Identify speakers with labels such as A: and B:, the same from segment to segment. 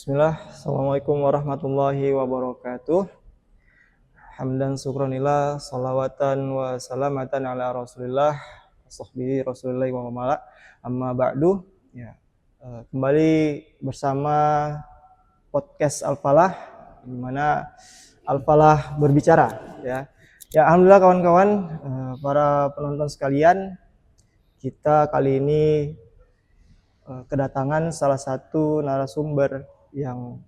A: Bismillah, Assalamualaikum warahmatullahi wabarakatuh. Hamdan syukranillah, salawatan wa salamatan ala rasulillah, sahbihi rasulillah wa mala, amma ba'du. Ya, kembali bersama podcast Al-Falah, di mana Al-Falah berbicara. Ya, alhamdulillah kawan-kawan, para penonton sekalian, kita kali ini kedatangan salah satu narasumber yang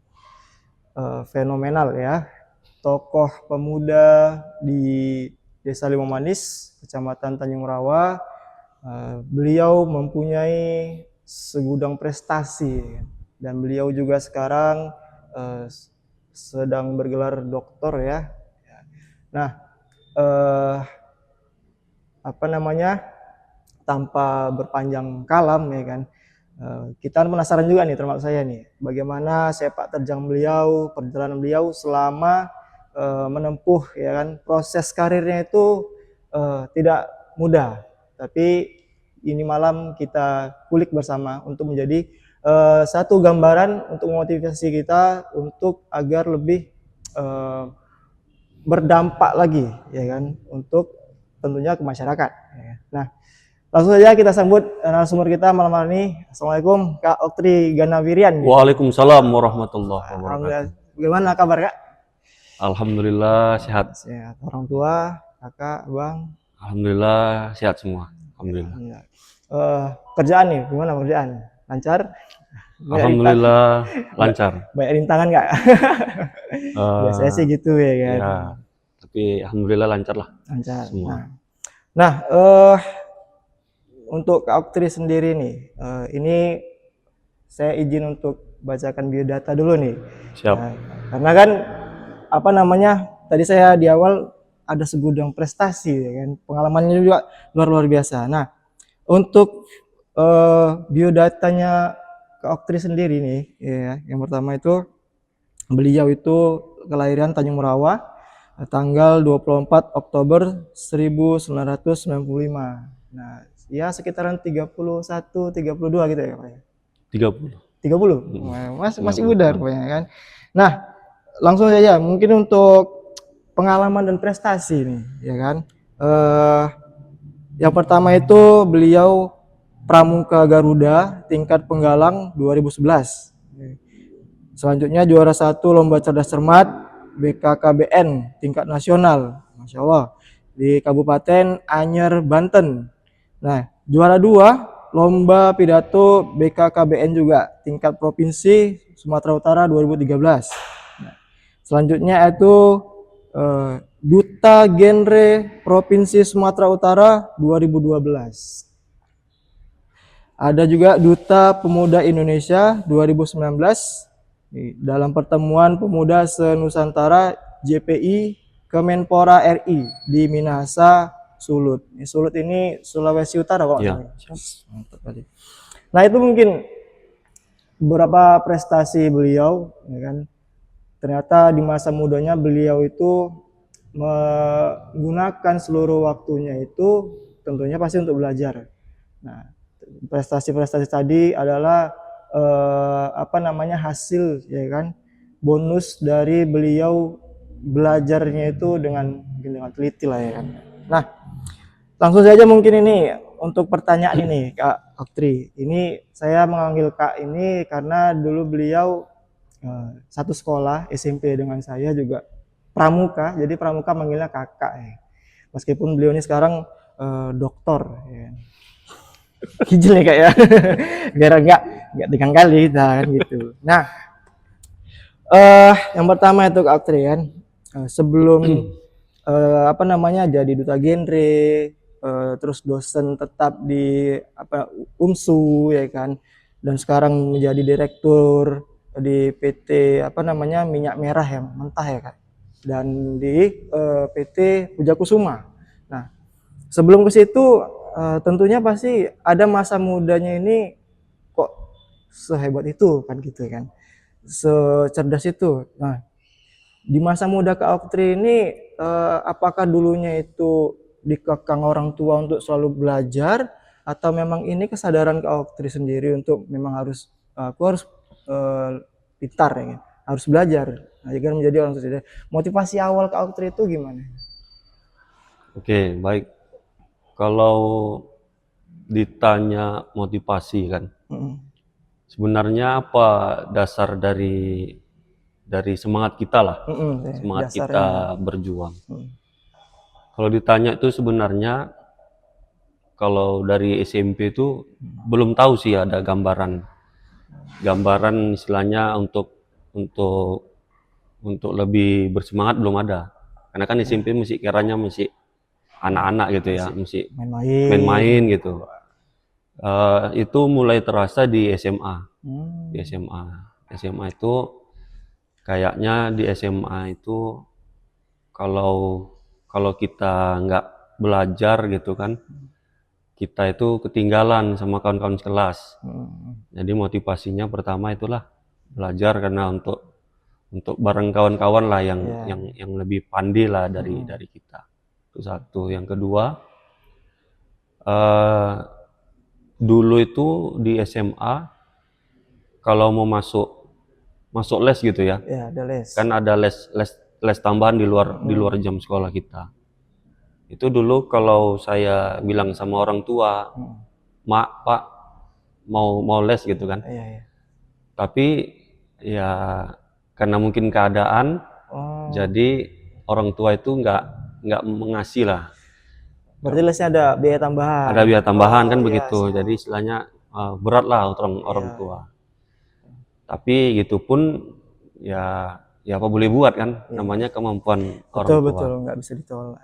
A: fenomenal ya, tokoh pemuda di Desa Limomanis, Kecamatan Tanjung Rawa. Beliau mempunyai segudang prestasi dan beliau juga sekarang sedang bergelar doktor ya. Nah, tanpa berpanjang kalam ya kan, kita penasaran juga nih, termasuk saya nih, bagaimana sepak terjang beliau, perjalanan beliau selama menempuh ya kan, proses karirnya itu tidak mudah. Tapi ini malam kita kulik bersama untuk menjadi satu gambaran untuk memotivasi kita untuk agar lebih berdampak lagi ya kan, untuk tentunya ke masyarakat ya. Nah, langsung saja kita sambut narasumber kita malam hari ini. Assalamualaikum Kak Oktri Ganawirian.
B: Waalaikumsalam warahmatullahi wabarakatuh.
A: Bagaimana kabar Kak?
B: Alhamdulillah sehat.
A: Sehat. Orang tua, kakak, abang?
B: Alhamdulillah sehat semua. Alhamdulillah.
A: Kerjaan nih, gimana kerjaan? Lancar?
B: Alhamdulillah lancar.
A: Banyak rintangan Kak? Biasanya sih gitu ya kan?
B: Ya, tapi alhamdulillah lancar lah.
A: Lancar.
B: Semua.
A: Nah, untuk Kak Oktri sendiri nih, ini saya izin untuk bacakan biodata dulu nih.
B: Siap.
A: Karena kan tadi saya di awal ada segudang prestasi ya kan, pengalamannya juga luar biasa. Nah, untuk biodatanya Kak Oktri sendiri nih, ya, yang pertama itu beliau itu kelahiran Tanjung Merawa, tanggal 24 Oktober 1995. Nah, ya sekitaran 31-32 gitu ya Pak ya? 30? Masih muda rupanya kan. Nah, langsung saja mungkin untuk pengalaman dan prestasi nih ya kan. Yang pertama itu beliau Pramuka Garuda tingkat penggalang 2011. Selanjutnya juara 1 lomba cerdas cermat BKKBN tingkat nasional, Masya Allah, di Kabupaten Anyer, Banten. Nah, juara 2 lomba pidato BKKBN juga tingkat provinsi Sumatera Utara 2013. Nah, selanjutnya itu Duta Genre Provinsi Sumatera Utara 2012. Ada juga Duta Pemuda Indonesia 2019 dalam pertemuan pemuda se-Nusantara JPI Kemenpora RI di Minahasa, Sulut. Sulut ini Sulawesi Utara kok.
B: Ya.
A: Nah, itu mungkin beberapa prestasi beliau ya kan. Ternyata di masa mudanya beliau itu menggunakan seluruh waktunya itu tentunya pasti untuk belajar. Nah, prestasi-prestasi tadi adalah hasil ya kan, bonus dari beliau belajarnya itu dengan teliti lah ya kan. Nah, langsung saja mungkin ini untuk pertanyaan ini Kak Oktri. Ini saya menganggil Kak ini karena dulu beliau satu sekolah SMP dengan saya juga Pramuka, jadi Pramuka manggilnya kakak ya. Meskipun beliau ini sekarang doktor ya. Hijil ya Kak ya. Biar enggak tiga kali kan gitu. Nah, yang pertama itu Kak Oktri kan, sebelum jadi duta genre, terus dosen tetap di UMSU ya kan, dan sekarang menjadi direktur di PT minyak merah ya mentah ya Kak, dan di PT Puja Kusuma. Nah, sebelum ke situ tentunya pasti ada masa mudanya ini kok sehebat itu kan gitu kan, secerdas itu. Nah, di masa muda Kak Oktri ini apakah dulunya itu dikekang orang tua untuk selalu belajar, atau memang ini kesadaran Kak Oktri sendiri untuk memang harus aku harus pintar ya kan, harus belajar agar menjadi orang sukses. Motivasi awal Kak Aktri itu gimana?
B: Oke, baik. Kalau ditanya motivasi kan,
A: Mm-mm.
B: sebenarnya apa dasar dari semangat kita lah,
A: Mm-mm,
B: semangat
A: dasarnya.
B: kita berjuang.
A: Mm.
B: Kalau ditanya itu sebenarnya kalau dari SMP itu belum tahu sih ada gambaran istilahnya untuk lebih bersemangat belum ada. Karena kan SMP masih kiranya masih anak-anak gitu ya,
A: Masih
B: masih
A: main-main.
B: main-main gitu. Itu mulai terasa di SMA. Di
A: Hmm.
B: SMA. SMA itu kayaknya di SMA itu kalau kalau kita nggak belajar gitu kan, kita itu ketinggalan sama kawan-kawan sekelas.
A: Hmm.
B: Jadi motivasinya pertama itulah belajar karena untuk bareng kawan-kawan lah yang
A: Ya.
B: yang lebih pandai lah dari
A: Mm-mm.
B: kita. Itu satu. Yang kedua, eh, dulu itu di SMA kalau mau masuk les gitu ya,
A: Ya, ada les.
B: kan ada les tambahan di luar jam sekolah kita. Itu dulu kalau saya bilang sama orang tua,
A: Mm.
B: mak, pak, mau les gitu kan.
A: Iya, iya.
B: Tapi ya karena mungkin keadaan,
A: Oh,
B: jadi orang tua itu nggak mengasih lah.
A: berarti lesnya ada biaya tambahan.
B: Ada biaya tambahan
A: Oh,
B: kan
A: iya
B: begitu.
A: sih.
B: Jadi istilahnya berat lah orang
A: Iya,
B: tua. Tapi gitu pun ya apa boleh buat kan,
A: iya.
B: namanya kemampuan
A: Betul,
B: orang
A: betul,
B: tua.
A: nggak bisa ditolak.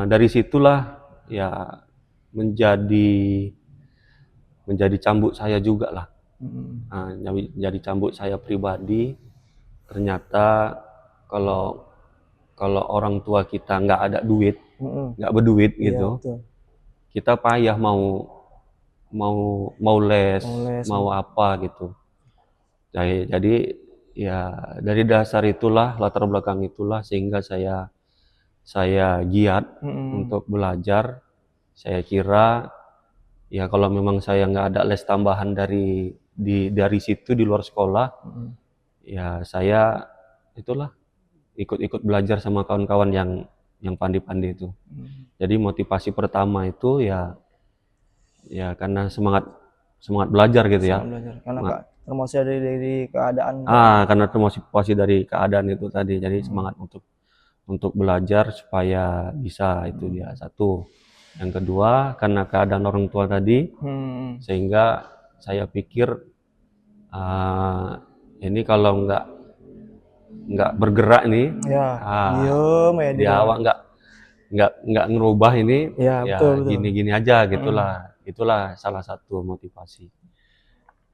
B: Dari situlah ya menjadi menjadi cambuk saya juga lah.
A: Mm.
B: Jadi cambuk saya pribadi. Ternyata kalau kalau orang tua kita nggak ada duit,
A: Mm-mm.
B: nggak berduit
A: Iya,
B: gitu,
A: betul.
B: kita payah mau mau les,
A: Mau les.
B: mau apa gitu. Jadi ya dari dasar itulah, latar belakang itulah sehingga saya giat
A: Mm-mm.
B: untuk belajar. Saya kira ya kalau memang saya nggak ada les tambahan dari situ di luar sekolah,
A: Mm-mm.
B: ya saya itulah ikut-ikut belajar sama kawan-kawan yang pandai-pandai itu.
A: Mm.
B: Jadi motivasi pertama itu ya karena semangat belajar gitu ya.
A: Sama belajar. Karena
B: Semangat,
A: Kak, termasuk dari keadaan Kak.
B: karena termotivasi dari keadaan itu tadi. Jadi
A: Mm.
B: semangat untuk belajar supaya bisa, itu dia satu. Yang kedua karena keadaan orang tua tadi,
A: Mm.
B: sehingga saya pikir ini kalau nggak bergerak nih,
A: Ya, diem ya di
B: dia
A: rumah.
B: awak nggak ngerubah ini,
A: Ya, betul,
B: ya
A: betul.
B: gini-gini aja
A: Mm.
B: gitulah. Itulah salah satu motivasi.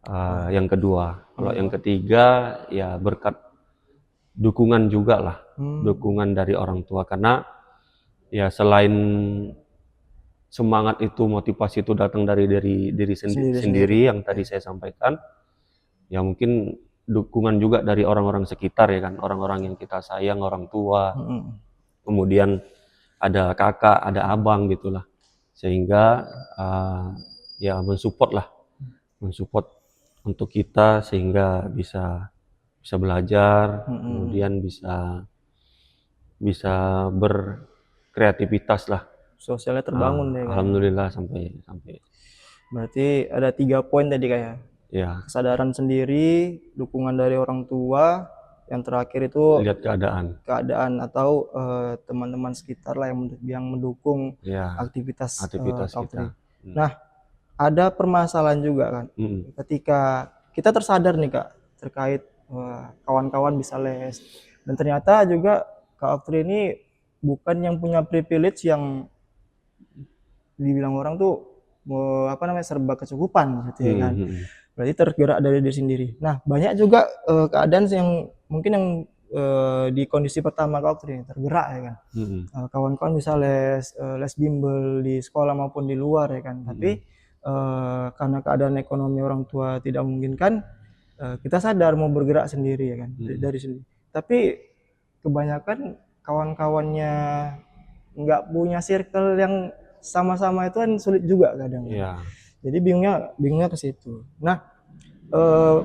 A: Wah.
B: Yang kedua, kalau yang ketiga ya berkat dukungan juga lah, dukungan dari orang tua. Karena ya selain semangat itu, motivasi itu datang dari diri
A: Sendiri-sendiri.
B: sendiri yang tadi saya sampaikan, ya mungkin dukungan juga dari orang-orang sekitar ya kan, orang-orang yang kita sayang, orang tua,
A: Mm-mm.
B: kemudian ada kakak, ada abang gitulah, sehingga ya mensupport untuk kita sehingga bisa belajar, kemudian bisa berkreativitas lah.
A: Sosialnya terbangun deh kan.
B: Alhamdulillah sampai
A: Berarti ada 3 poin tadi kayak
B: ya
A: kesadaran sendiri, dukungan dari orang tua, yang terakhir itu
B: lihat
A: keadaan atau teman-teman sekitar lah yang mendukung
B: ya
A: aktivitas
B: aktivitas
A: Kak Tri.
B: kita.
A: Nah, ada permasalahan juga kan. Ketika kita tersadar nih Kak terkait kawan-kawan bisa les, dan ternyata juga Kak Aktri ini bukan yang punya privilege yang dibilang orang tuh apa namanya serba kecukupan gitu ya kan. Berarti tergerak dari diri sendiri. Nah, banyak juga keadaan yang mungkin yang di kondisi pertama Kak Aktri tergerak ya kan. Kawan-kawan bisa les bimbel di sekolah maupun di luar ya kan. Tapi karena keadaan ekonomi orang tua tidak memungkinkan, kita sadar mau bergerak sendiri ya kan, dari sendiri. Tapi kebanyakan kawan-kawannya nggak punya circle yang sama-sama itu kan sulit juga kadang.
B: Iya.
A: Jadi bingungnya ke situ. Nah,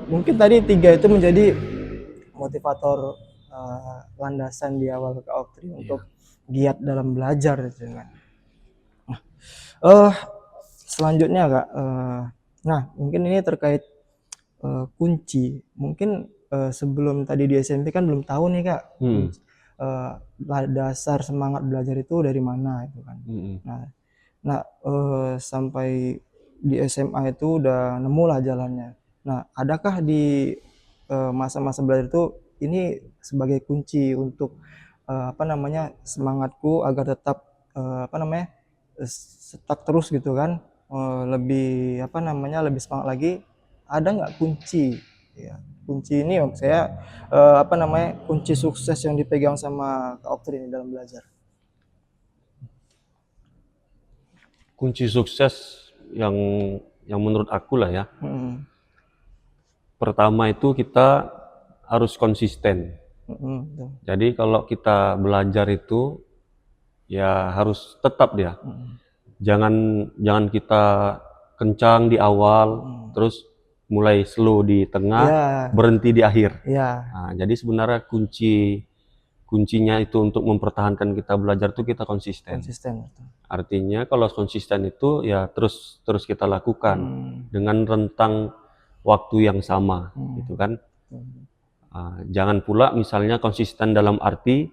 A: Mungkin tadi 3 itu menjadi motivator, landasan di awal Kak Oktri untuk giat dalam belajar gitu kan. Eh, Selanjutnya Kak, nah mungkin ini terkait, kunci. Mungkin, sebelum tadi di SMP kan belum tahu nih Kak, dasar semangat belajar itu dari mana itu kan. Nah nah, sampai di SMA itu udah nemu lah jalannya. Nah, adakah di, masa-masa belajar itu ini sebagai kunci untuk, apa namanya, semangatku agar tetap, apa namanya, stuck terus gitu kan, lebih apa namanya, lebih semangat lagi, ada nggak kunci? Ya, kunci ini saya, apa namanya, kunci sukses yang dipegang sama Kak Oktri ini dalam belajar?
B: Kunci sukses yang menurut aku lah ya,
A: Mhm,
B: pertama itu kita harus konsisten.
A: betul.
B: Jadi kalau kita belajar itu ya harus tetap dia.
A: Mhm,
B: Jangan jangan kita kencang di awal, terus mulai slow di tengah,
A: iya
B: berhenti di akhir.
A: iya,
B: Nah, jadi sebenarnya kuncinya itu untuk mempertahankan kita belajar itu kita konsisten.
A: konsisten, betul.
B: Artinya kalau konsisten itu ya terus terus kita lakukan dengan rentang waktu yang sama, gitu kan. Jangan pula misalnya konsisten dalam arti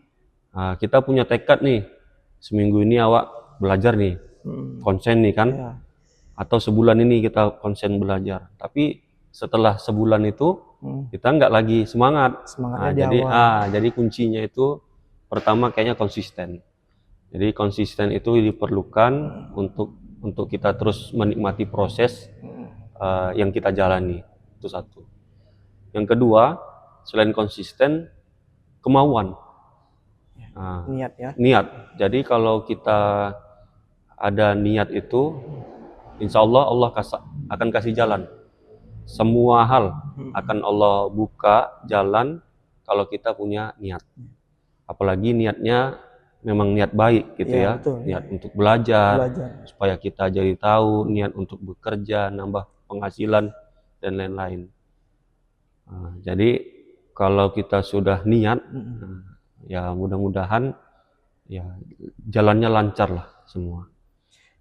B: kita punya tekad nih, seminggu ini awak belajar nih, konsen nih kan,
A: Iya,
B: atau sebulan ini kita konsen belajar. Tapi setelah sebulan itu kita nggak lagi semangat.
A: semangatnya di awal.
B: Jadi kuncinya itu pertama kayaknya konsisten. Jadi konsisten itu diperlukan untuk kita terus menikmati proses yang kita jalani. Itu satu. Yang kedua, selain konsisten, kemauan.
A: Niat ya.
B: Niat. Jadi kalau kita ada niat itu, insya Allah Allah akan kasih jalan. Semua hal akan Allah buka jalan kalau kita punya niat. Apalagi niatnya memang niat baik gitu
A: Iya,
B: ya.
A: betul.
B: Niat untuk belajar,
A: Belajar.
B: supaya kita jadi tahu, niat untuk bekerja, nambah penghasilan, dan lain-lain. Jadi kalau kita sudah niat, ya mudah-mudahan ya jalannya lancar lah semua.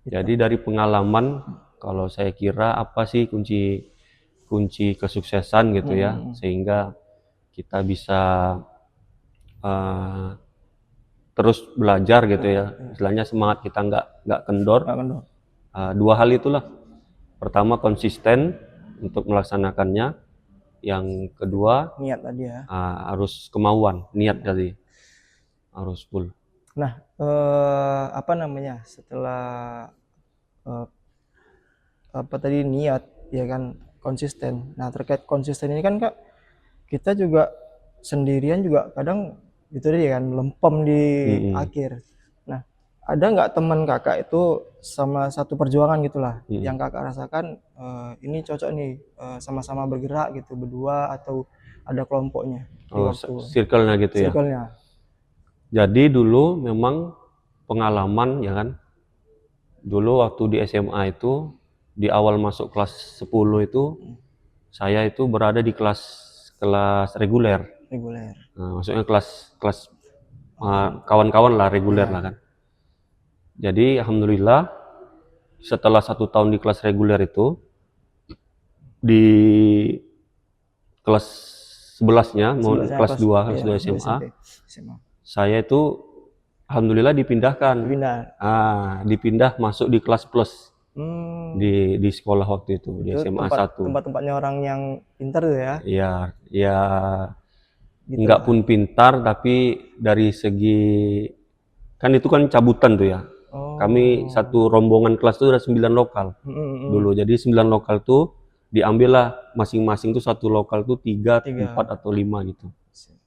B: Jadi dari pengalaman, kalau saya kira apa sih kunci kesuksesan gitu ya, sehingga kita bisa terus belajar gitu ya, istilahnya semangat kita nggak kendor.
A: Nggak kendor.
B: Dua hal itulah, pertama konsisten untuk melaksanakannya, yang kedua
A: Niat tadi ya.
B: harus kemauan, niat tadi harus full.
A: Nah, apa namanya, setelah, eee, apa tadi, niat, ya kan, konsisten. Nah, terkait konsisten ini kan Kak, kita juga sendirian juga kadang itu tadi kan, melempem di akhir. Nah, ada nggak teman Kakak itu sama satu perjuangan gitulah, yang Kakak rasakan, ini cocok nih, sama-sama bergerak gitu, berdua atau ada kelompoknya di waktu
B: Circle-nya gitu ya.
A: circle-nya?
B: Jadi dulu memang pengalaman ya kan, dulu waktu di SMA itu, di awal masuk kelas 10 itu, saya itu berada di kelas reguler.
A: Reguler.
B: Maksudnya kelas kawan-kawan lah, reguler lah kan. Jadi alhamdulillah setelah 1 tahun di kelas reguler itu, di kelas 11-nya, mau kelas 2 SMA, saya itu alhamdulillah dipindahkan. Dipindah masuk di kelas plus di sekolah waktu itu, di
A: Itu
B: SMA 1.
A: tempat-tempatnya orang yang pintar tuh ya?
B: Iya, ya
A: Gitu
B: nggak
A: lah.
B: pun pintar, tapi dari segi kan itu kan cabutan tuh ya. Kami satu rombongan kelas itu ada 9 lokal dulu. Jadi 9 lokal tuh diambil lah masing-masing tuh satu lokal tuh 3, 4 atau 5 gitu.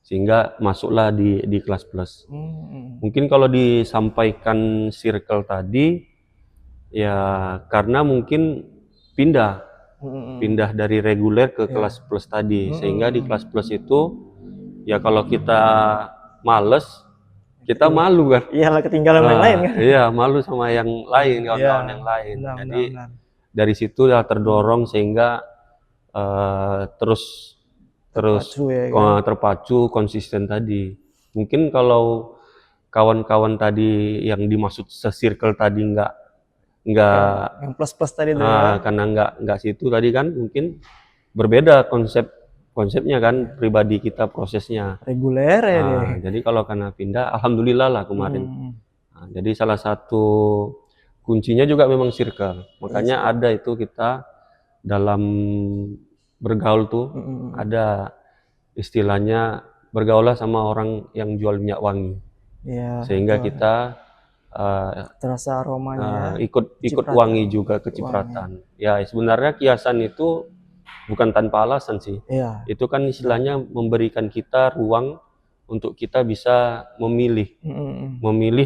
B: Sehingga masuklah di kelas plus. Mungkin kalau disampaikan circle tadi, ya karena mungkin pindah dari reguler ke kelas plus tadi, sehingga di kelas plus itu ya kalau kita males, kita malu kan.
A: Iyalah, ketinggalan yang lain kan?
B: Iya, malu sama yang lain, kawan-kawan yang lain.
A: Benar,
B: Jadi
A: benar.
B: dari situ ya terdorong sehingga terus
A: Terpacu ya kan.
B: terpacu konsisten tadi. Mungkin kalau kawan-kawan tadi yang dimaksud se-circle tadi nggak
A: Yang plus-plus tadi tuh ya.
B: karena nggak situ tadi kan mungkin berbeda konsepnya kan pribadi kita prosesnya.
A: Reguler ya deh.
B: Jadi kalau karena pindah, alhamdulillah lah kemarin.
A: Hmm.
B: Jadi salah satu kuncinya juga memang circle. Makanya ada itu kita dalam bergaul tuh ada istilahnya bergaulah sama orang yang jual minyak wangi.
A: Ya,
B: Sehingga
A: betul.
B: kita
A: Terasa aromanya ya.
B: ikut
A: Kecipratan.
B: wangi juga kecipratan. Ya sebenarnya kiasan itu bukan tanpa alasan sih.
A: Iya.
B: Itu kan istilahnya memberikan kita ruang untuk kita bisa memilih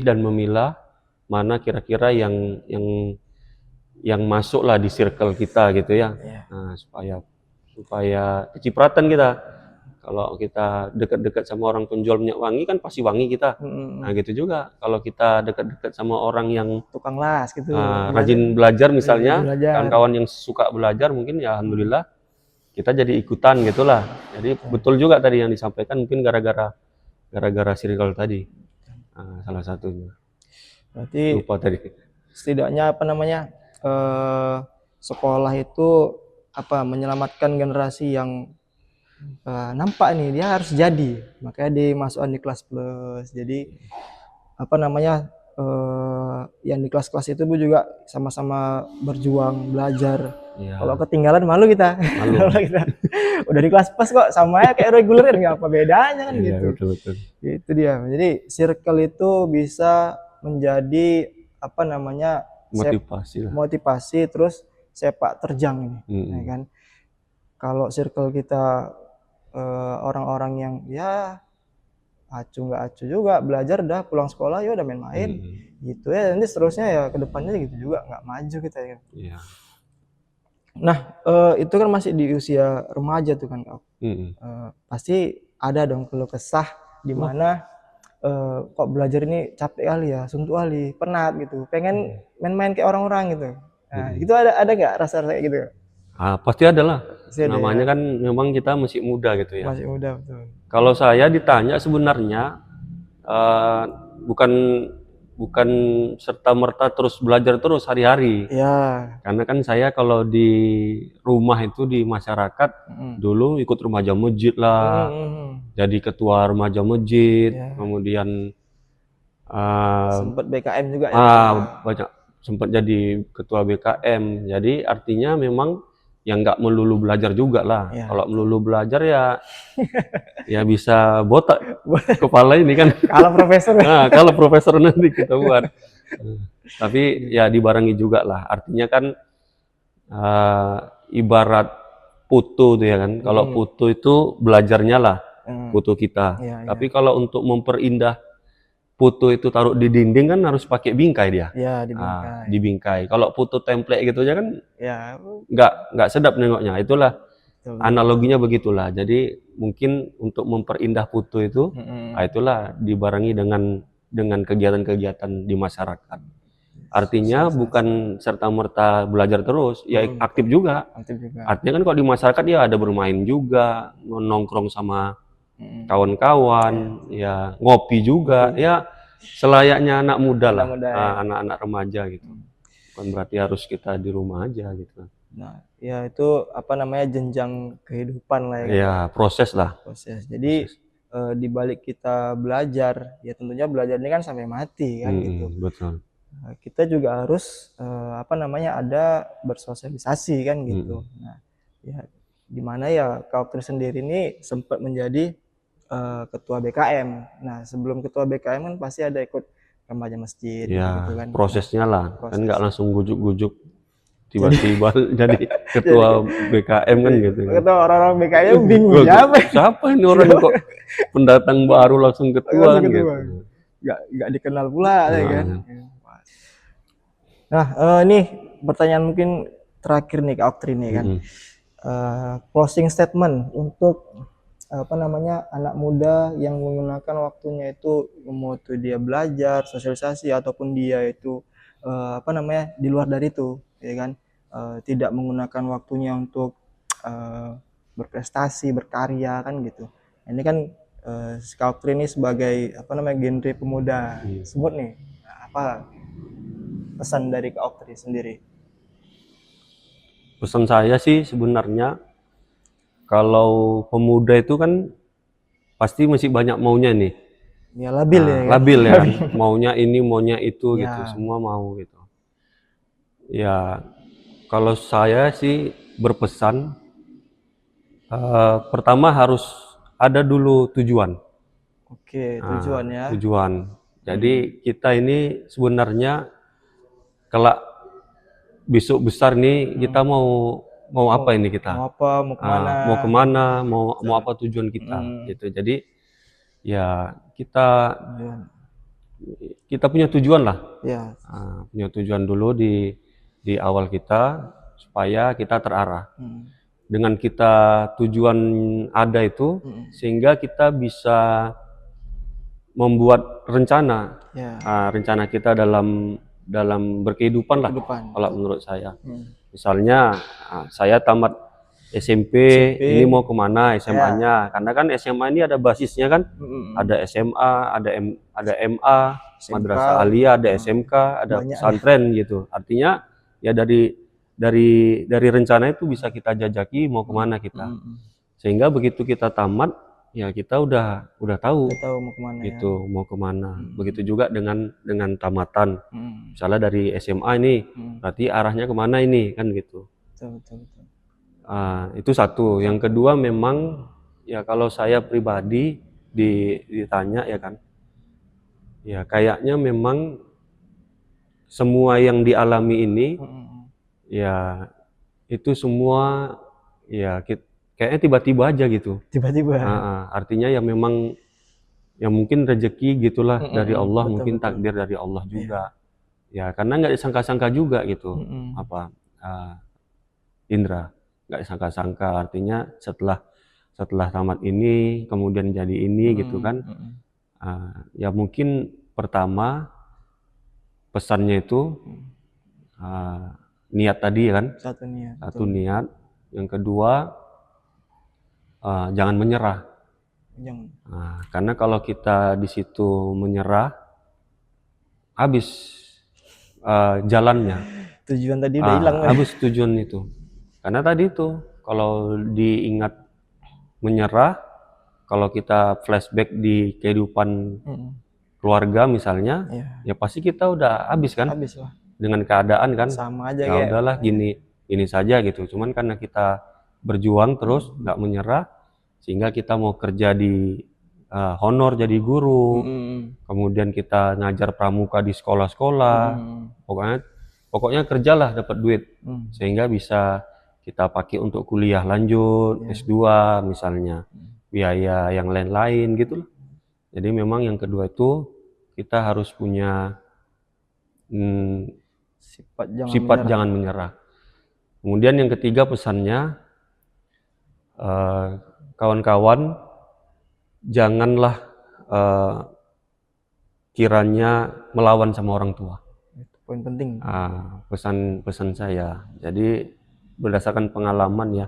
B: dan memilah mana kira-kira yang masuk lah di circle kita gitu ya.
A: Iya.
B: Nah, supaya kecipratan kita. Kalau kita dekat-dekat sama orang penjual minyak wangi kan pasti wangi kita. Nah gitu juga kalau kita dekat-dekat sama orang yang
A: Tukang las gitu.
B: rajin belajar misalnya,
A: Rajin belajar.
B: kawan-kawan yang suka belajar mungkin ya alhamdulillah kita jadi ikutan gitulah. Jadi betul juga tadi yang disampaikan mungkin gara-gara circle tadi. Salah satunya.
A: Berarti
B: Lupa tadi.
A: setidaknya apa namanya sekolah itu menyelamatkan generasi yang nampak nih dia harus jadi, makanya dimasukkan di kelas plus. Jadi apa namanya yang di kelas-kelas itu juga sama-sama berjuang belajar.
B: Ya,
A: Kalau ketinggalan malu kita.
B: malu.
A: Kalau kita udah di kelas plus kok sama ya kayak reguler kan nggak apa bedanya kan
B: Iya,
A: gitu.
B: betul-betul.
A: Itu dia. Jadi circle itu bisa menjadi apa namanya
B: Motivasi lah.
A: motivasi terus sepak terjang ini, ya kan. Kalau circle kita orang-orang yang ya acu nggak acu juga belajar dah pulang sekolah ya udah main-main gitu ya, nanti seterusnya ya kedepannya gitu juga nggak maju kita ya.
B: Iya.
A: Nah itu kan masih di usia remaja tuh kan Kak. Pasti ada dong keluh kesah di mana kok belajar ini capek kali ya, suntuk kali, penat gitu, pengen main-main kayak orang-orang gitu. Nah itu ada nggak rasa-rasa kayak gitu?
B: Pasti ada lah.
A: Pasti ada
B: Namanya
A: ya?
B: kan memang kita masih muda gitu ya.
A: Masih muda betul.
B: Kalau saya ditanya sebenarnya bukan serta merta terus belajar terus hari-hari.
A: Ya.
B: Karena kan saya kalau di rumah itu di masyarakat dulu ikut remaja masjid lah, jadi ketua remaja masjid, kemudian
A: sempat BKM juga ya.
B: banyak sempat jadi ketua BKM. Jadi artinya memang yang nggak melulu belajar juga lah.
A: Ya.
B: Kalau melulu belajar ya bisa botak kepala ini kan.
A: Kalau profesor.
B: Nah, kalau profesor nanti kita buat. Tapi ya dibarengi juga lah. Artinya kan ibarat putu tuh ya kan. Kalau putu itu belajarnya lah putu kita. Tapi kalau untuk memperindah putu itu taruh di dinding kan harus pakai bingkai dia.
A: Ya, dibingkai.
B: Dibingkai. Kalau putu template gitu aja kan
A: ya
B: nggak sedap nengoknya. Itulah analoginya begitulah. Jadi mungkin untuk memperindah putu itu, itulah dibarengi dengan kegiatan-kegiatan di masyarakat. Artinya bukan serta-merta belajar terus, ya aktif juga. Artinya kan kalau di masyarakat ya ada bermain juga, nongkrong sama kawan-kawan, ya ngopi juga, ya selayaknya anak muda lah, anak-anak remaja gitu. Bukan berarti harus kita di rumah aja gitu.
A: Nah, ya itu apa namanya jenjang kehidupan lah ya.
B: Ya, proses lah.
A: Proses. Jadi di balik kita belajar, ya tentunya belajar ini kan sampai mati kan gitu.
B: Betul.
A: Kita juga harus apa namanya ada bersosialisasi kan gitu. Nah, ya dimana ya Kak Optri sendiri ini sempat menjadi ketua BKM. Nah sebelum ketua BKM kan pasti ada ikut remaja masjid
B: ya,
A: gitu kan.
B: Prosesnya lah, kan nggak langsung gujuk-gujuk tiba-tiba jadi ketua BKM kan gitu.
A: Ketua orang-orang BKM bingung
B: siapa ini orang kok pendatang baru langsung ketua kan gitu.
A: Nggak dikenal pula ya kan. Nah ini pertanyaan mungkin terakhir nih Kak Optri nih kan. Closing statement untuk apa namanya anak muda yang menggunakan waktunya itu mau itu dia belajar sosialisasi ataupun dia itu apa namanya di luar dari itu ya kan tidak menggunakan waktunya untuk berprestasi, berkarya kan gitu. Ini kan Scout ini sebagai apa namanya genre pemuda sebut nih. Nah, apa pesan dari Kak Oktri sendiri?
B: Pesan saya sih sebenarnya kalau pemuda itu kan pasti masih banyak maunya nih.
A: Ya labil ya kan.
B: Labil ya kan, maunya ini, maunya itu gitu,
A: Ya,
B: semua mau gitu. Ya, kalau saya sih berpesan, pertama harus ada dulu tujuan.
A: oke, tujuan ya.
B: Tujuan. Jadi kita ini sebenarnya kelak besok besar nih kita mau apa ini kita?
A: Mau apa, mau kemana?
B: Mau kemana, mau apa tujuan kita gitu. Jadi ya kita punya tujuan lah.
A: Ya.
B: Punya tujuan dulu di awal kita supaya kita terarah. Dengan kita tujuan ada itu sehingga kita bisa membuat rencana.
A: Ya.
B: Rencana kita dalam berkehidupan lah kalau menurut saya. Misalnya saya tamat SMP, ini mau kemana SMA-nya, karena kan SMA ini ada basisnya kan, ada SMA, ada MA, Madrasah Aliyah, ada SMK, ada pesantren gitu. Artinya ya dari rencana itu bisa kita jajaki mau kemana kita. Sehingga begitu kita tamat, ya kita udah tahu
A: mau kemana
B: gitu mau kemana. Begitu juga dengan tamatan. Misalnya dari SMA ini, berarti arahnya kemana ini kan gitu.
A: Betul.
B: Itu satu. Yang kedua memang ya kalau saya pribadi ditanya ya kan, ya kayaknya memang semua yang dialami ini ya itu semua ya kayaknya tiba-tiba aja gitu.
A: Tiba-tiba.
B: Artinya ya memang ya mungkin rezeki gitulah dari Allah, mungkin takdir dari Allah juga. Ya karena nggak disangka-sangka juga gitu. Indra, nggak disangka-sangka, artinya setelah tamat ini kemudian jadi ini gitu kan. Ya mungkin pertama pesannya itu niat tadi kan, satu niat. Yang kedua jangan menyerah. Karena kalau kita di situ menyerah, habis jalannya.
A: Tujuan tadi udah hilang.
B: Habis tujuan itu. Karena tadi itu kalau diingat menyerah, kalau kita flashback di kehidupan keluarga misalnya, ya pasti kita udah habis kan.
A: Habis lah.
B: Dengan keadaan kan.
A: Sama aja
B: ya udahlah gini saja gitu. Cuman karena kita berjuang terus, nggak menyerah, sehingga kita mau kerja di honor jadi guru, kemudian kita ngajar pramuka di sekolah-sekolah, pokoknya kerjalah dapat duit, sehingga bisa kita pakai untuk kuliah lanjut, S2 misalnya, biaya yang lain-lain gitu. Jadi memang yang kedua itu kita harus punya sifat jangan menyerah. Kemudian yang ketiga pesannya, kawan-kawan janganlah kiranya melawan sama orang tua.
A: Itu poin penting.
B: Pesan saya. Jadi berdasarkan pengalaman ya,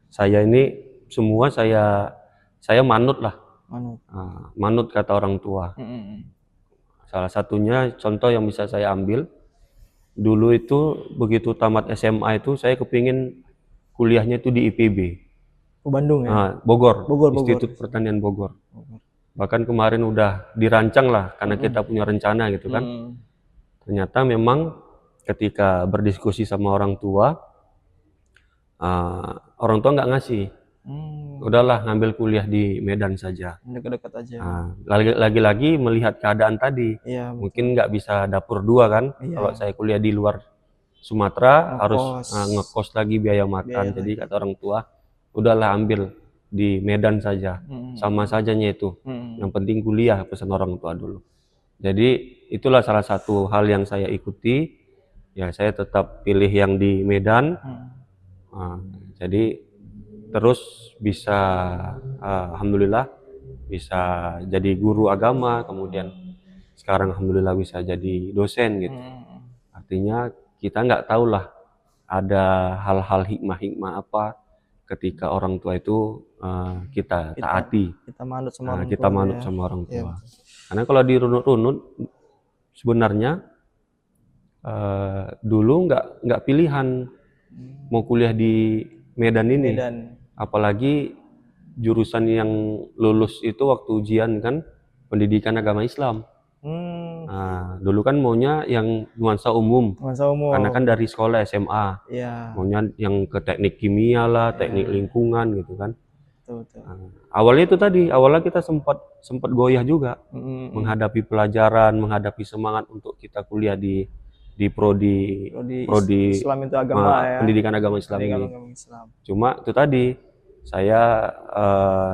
B: saya ini semua saya manut lah. Manut kata orang tua. Salah satunya contoh yang bisa saya ambil, dulu itu begitu tamat SMA itu saya kepingin kuliahnya itu di IPB.
A: Bandung ya?
B: Bogor. Institut Pertanian Bogor. Bahkan kemarin udah dirancang lah karena kita punya rencana gitu kan. Ternyata memang ketika berdiskusi sama orang tua nggak ngasih. Udahlah ngambil kuliah di Medan saja.
A: Dekat-dekat aja.
B: Lagi-lagi melihat keadaan tadi. Mungkin nggak bisa dapur dua kan. Kalau saya kuliah di luar Sumatera harus ngekos lagi biaya makan. Jadi kata orang tua, udahlah ambil di Medan saja. Sama sajanya itu. Yang penting kuliah, pesan orang tua dulu. Jadi itulah salah satu hal yang saya ikuti. Ya saya tetap pilih yang di Medan. Jadi terus bisa alhamdulillah bisa jadi guru agama, kemudian sekarang alhamdulillah bisa jadi dosen gitu. Artinya kita nggak tahu lah ada hal-hal hikmah-hikmah apa ketika orang tua itu kita taati,
A: kita manut sama orang
B: kita
A: tua
B: manut
A: ya.
B: sama orang
A: Iya,
B: tua.
A: betul.
B: Karena kalau dirunut-runut sebenarnya dulu nggak pilihan mau kuliah di Medan ini,
A: Medan.
B: apalagi jurusan yang lulus itu waktu ujian kan pendidikan agama Islam. Nah, dulu kan maunya yang nuansa umum,
A: Nuansa
B: karena kan
A: umum.
B: dari sekolah SMA,
A: Iya,
B: maunya yang ke teknik kimia lah, teknik lingkungan gitu kan.
A: betul.
B: Awalnya itu tadi, awalnya kita sempat goyah juga menghadapi pelajaran, menghadapi semangat untuk kita kuliah di prodi
A: Islam itu agama ya.
B: pendidikan agama Islam
A: Pendidikan
B: ini.
A: agama Islam.
B: Cuma itu tadi, saya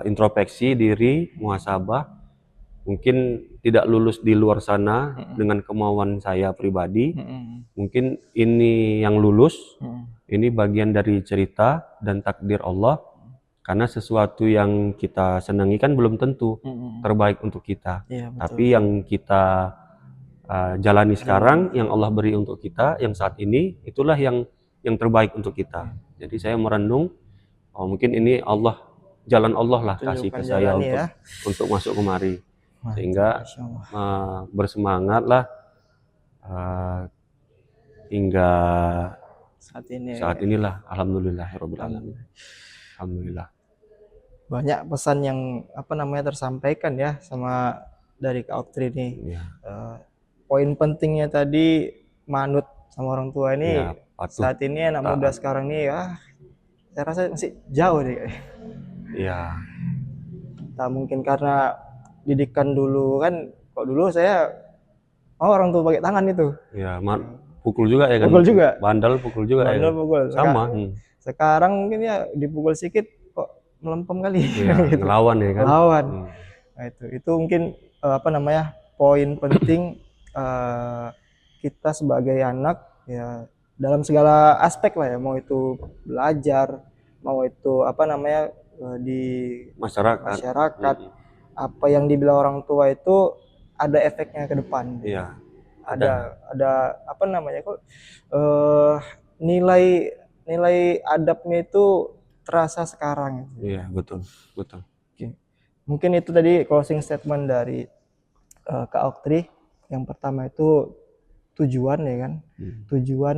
B: introspeksi diri, muhasabah, mungkin tidak lulus di luar sana dengan kemauan saya pribadi. Mungkin ini yang lulus, ini bagian dari cerita dan takdir Allah. Karena sesuatu yang kita senangi kan belum tentu terbaik untuk kita.
A: Iya, betul.
B: Tapi yang kita jalani sekarang, yang Allah beri untuk kita, yang saat ini, itulah yang terbaik untuk kita. Jadi saya merenung, oh mungkin ini Allah, jalan Allah lah kasih ke saya untuk masuk kemari. Sehingga bersemangatlah hingga saat inilah, alhamdulillahirabbil alamin. Alhamdulillah.
A: Banyak pesan yang tersampaikan ya sama dari Kak Oktri ini.
B: Ya.
A: Poin pentingnya tadi manut sama orang tua ini
B: Ya,
A: saat ini anak muda sekarang ini saya rasa masih jauh deh.
B: Iya.
A: Tak mungkin karena didikan dulu kan, kok dulu saya orang tua pakai tangan itu.
B: Ya, pukul juga ya kan.
A: Pukul juga.
B: Bandel pukul juga ya. Kan?
A: Pukul.
B: Sama.
A: Sekarang mungkin ya dipukul sedikit kok melempem kali.
B: Iya,
A: gitu.
B: ngelawan ya kan.
A: Ngelawan. Nah, itu mungkin poin penting kita sebagai anak ya dalam segala aspek lah ya, mau itu belajar, mau itu di masyarakat. Apa yang dibilang orang tua itu ada efeknya ke depan.
B: Iya.
A: Ada nilai adabnya itu terasa sekarang.
B: Iya, betul.
A: Oke. Mungkin itu tadi closing statement dari Kak Oktri. Yang pertama itu tujuan ya kan. Tujuan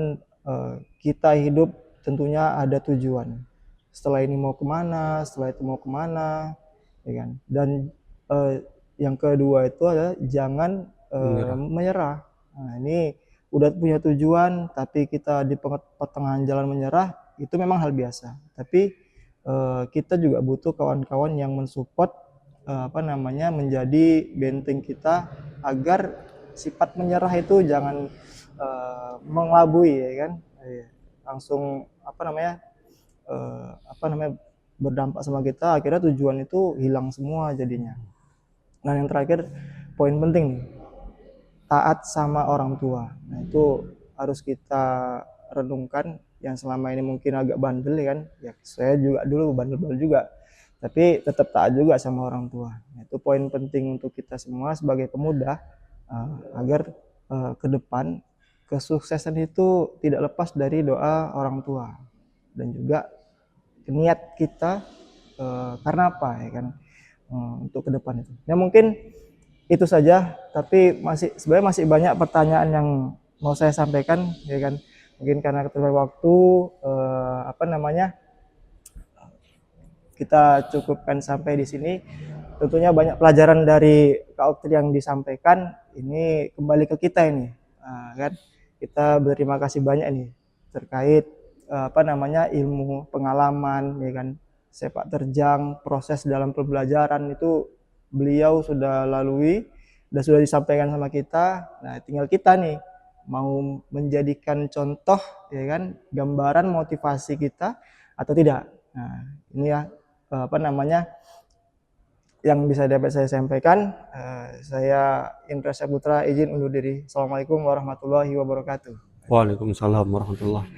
A: kita hidup tentunya ada tujuan. Setelah ini mau kemana, setelah itu mau kemana, ya kan. Dan yang kedua itu adalah jangan menyerah. Nah, ini udah punya tujuan, tapi kita di pertengahan jalan menyerah, itu memang hal biasa. Tapi kita juga butuh kawan-kawan yang mensupport menjadi benteng kita agar sifat menyerah itu jangan mengelabui ya kan. Langsung berdampak sama kita, akhirnya tujuan itu hilang semua jadinya. Nah, yang terakhir poin penting nih, taat sama orang tua. Nah, itu harus kita renungkan. Yang selama ini mungkin agak bandel ya kan, ya saya juga dulu bandel-bandel juga, tapi tetap taat juga sama orang tua. Nah, itu poin penting untuk kita semua sebagai pemuda agar ke depan kesuksesan itu tidak lepas dari doa orang tua dan juga niat kita karena apa ya kan, untuk ke depan itu. Ya mungkin itu saja, tapi sebenarnya masih banyak pertanyaan yang mau saya sampaikan ya kan. Mungkin karena keterbatasan waktu kita cukupkan sampai di sini. Tentunya banyak pelajaran dari Kak Oktri yang disampaikan. Ini kembali ke kita ini kan. Kita berterima kasih banyak nih terkait ilmu pengalaman ya kan, sepak terjang, proses dalam pembelajaran itu beliau sudah lalui dan sudah disampaikan sama kita. Nah, tinggal kita nih mau menjadikan contoh ya kan, gambaran motivasi kita atau tidak. Nah, ini ya yang bisa dapat saya sampaikan. Saya Indra Saputra izin undur diri. Assalamualaikum warahmatullahi wabarakatuh.
B: Waalaikumsalam warahmatullahi